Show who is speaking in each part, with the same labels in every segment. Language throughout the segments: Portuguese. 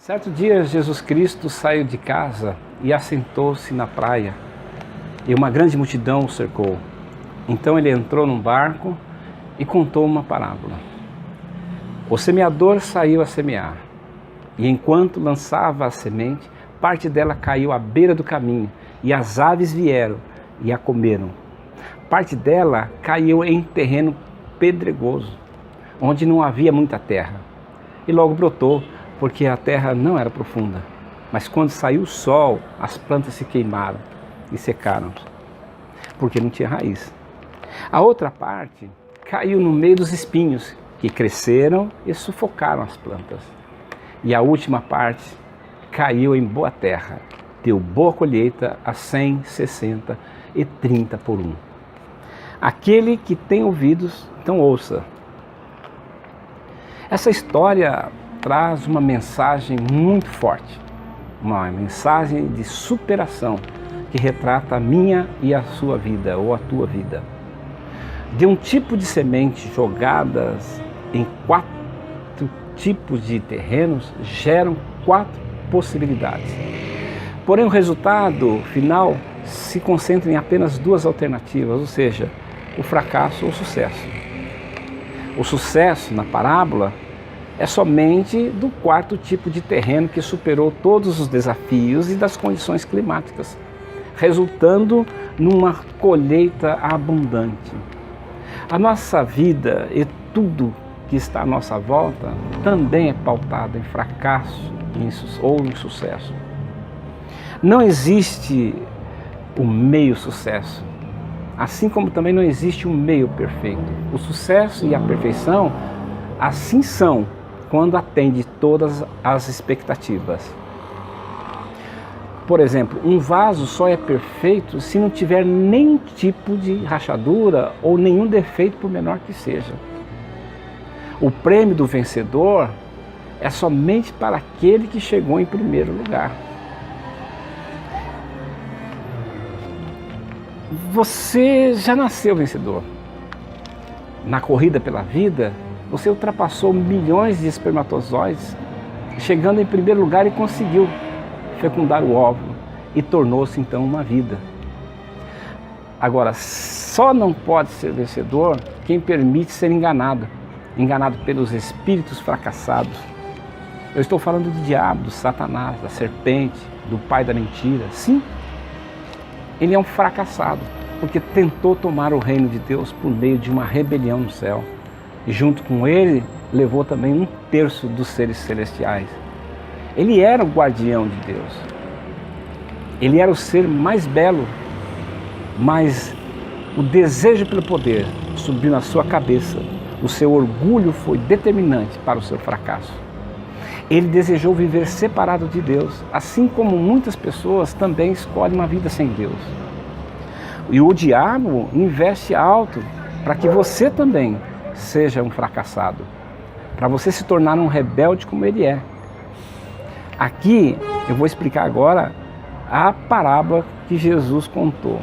Speaker 1: Certo dia, Jesus Cristo saiu de casa e assentou-se na praia, e uma grande multidão o cercou. Então ele entrou num barco e contou uma parábola. O semeador saiu a semear, e enquanto lançava a semente, parte dela caiu à beira do caminho, e as aves vieram e a comeram. Parte dela caiu em terreno pedregoso, onde não havia muita terra, e logo brotou, porque a terra não era profunda. Mas quando saiu o sol, as plantas se queimaram e secaram, porque não tinha raiz. A outra parte caiu no meio dos espinhos, que cresceram e sufocaram as plantas. E a última parte caiu em boa terra, deu boa colheita a 100, 60 e 30 por um. Aquele que tem ouvidos, então ouça. Essa história traz uma mensagem muito forte, uma mensagem de superação que retrata a minha e a sua vida, ou a tua vida. De um tipo de semente jogadas em 4 tipos de terrenos, geram 4 possibilidades. Porém, o resultado final se concentra em apenas 2 alternativas, ou seja, o fracasso ou o sucesso. O sucesso, na parábola, é somente do 4º tipo de terreno que superou todos os desafios e das condições climáticas, resultando numa colheita abundante. A nossa vida e tudo que está à nossa volta também é pautado em fracasso ou em sucesso. Não existe o meio sucesso, assim como também não existe um meio perfeito. O sucesso e a perfeição assim são quando atende todas as expectativas. Por exemplo, um vaso só é perfeito se não tiver nenhum tipo de rachadura ou nenhum defeito, por menor que seja. O prêmio do vencedor é somente para aquele que chegou em primeiro lugar. Você já nasceu vencedor. Na corrida pela vida, você ultrapassou milhões de espermatozoides, chegando em primeiro lugar e conseguiu fecundar o óvulo e tornou-se então uma vida. Agora, só não pode ser vencedor quem permite ser enganado pelos espíritos fracassados. Eu estou falando do diabo, do Satanás, da serpente, do pai da mentira. Sim, ele é um fracassado, porque tentou tomar o reino de Deus por meio de uma rebelião no céu. E junto com ele, levou também 1/3 dos seres celestiais. Ele era o guardião de Deus. Ele era o ser mais belo, mas o desejo pelo poder subiu na sua cabeça. O seu orgulho foi determinante para o seu fracasso. Ele desejou viver separado de Deus, assim como muitas pessoas também escolhem uma vida sem Deus. E o diabo investe alto para que você também seja um fracassado, para você se tornar um rebelde como ele é. Aqui eu vou explicar agora a parábola que Jesus contou.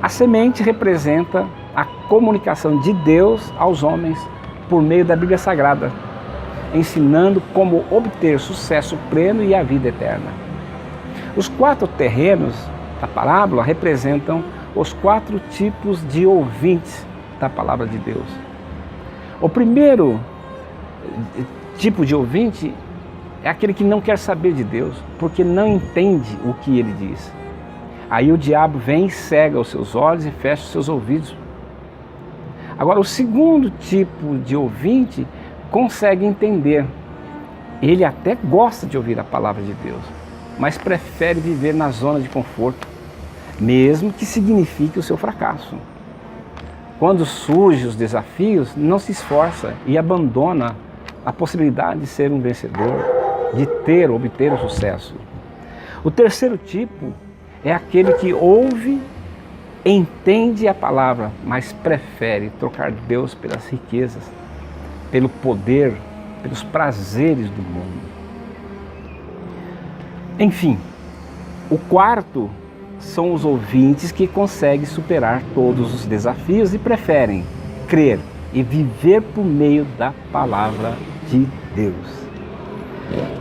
Speaker 1: A semente representa a comunicação de Deus aos homens por meio da Bíblia Sagrada, ensinando como obter sucesso pleno e a vida eterna. Os 4 terrenos da parábola representam os 4 tipos de ouvintes da palavra de Deus. O primeiro tipo de ouvinte é aquele que não quer saber de Deus, porque não entende o que ele diz. Aí o diabo vem, cega os seus olhos e fecha os seus ouvidos. Agora, o segundo tipo de ouvinte consegue entender. Ele até gosta de ouvir a palavra de Deus, mas prefere viver na zona de conforto, mesmo que signifique o seu fracasso. Quando surgem os desafios, não se esforça e abandona a possibilidade de ser um vencedor, de obter o sucesso. O terceiro tipo é aquele que ouve, entende a palavra, mas prefere trocar Deus pelas riquezas, pelo poder, pelos prazeres do mundo. Enfim, o quarto são os ouvintes que conseguem superar todos os desafios e preferem crer e viver por meio da palavra de Deus.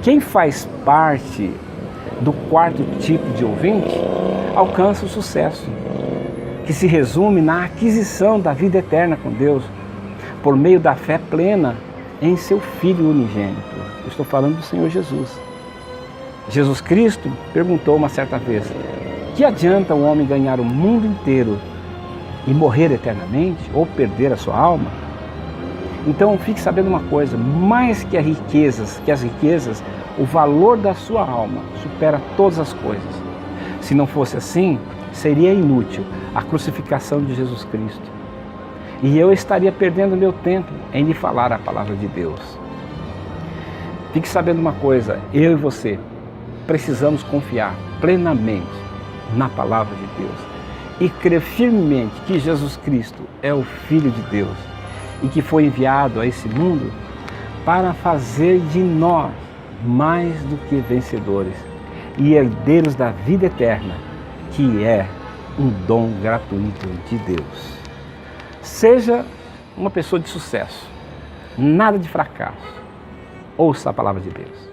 Speaker 1: Quem faz parte do quarto tipo de ouvinte alcança o sucesso, que se resume na aquisição da vida eterna com Deus, por meio da fé plena em seu Filho unigênito. Eu estou falando do Senhor Jesus. Jesus Cristo perguntou uma certa vez: que adianta o homem ganhar o mundo inteiro e morrer eternamente, ou perder a sua alma? Então fique sabendo uma coisa: mais que as riquezas, o valor da sua alma supera todas as coisas. Se não fosse assim, seria inútil a crucificação de Jesus Cristo. E eu estaria perdendo meu tempo em lhe falar a palavra de Deus. Fique sabendo uma coisa: eu e você precisamos confiar plenamente na palavra de Deus e crer firmemente que Jesus Cristo é o Filho de Deus e que foi enviado a esse mundo para fazer de nós mais do que vencedores e herdeiros da vida eterna, que é um dom gratuito de Deus. Seja uma pessoa de sucesso, nada de fracasso. Ouça a palavra de Deus.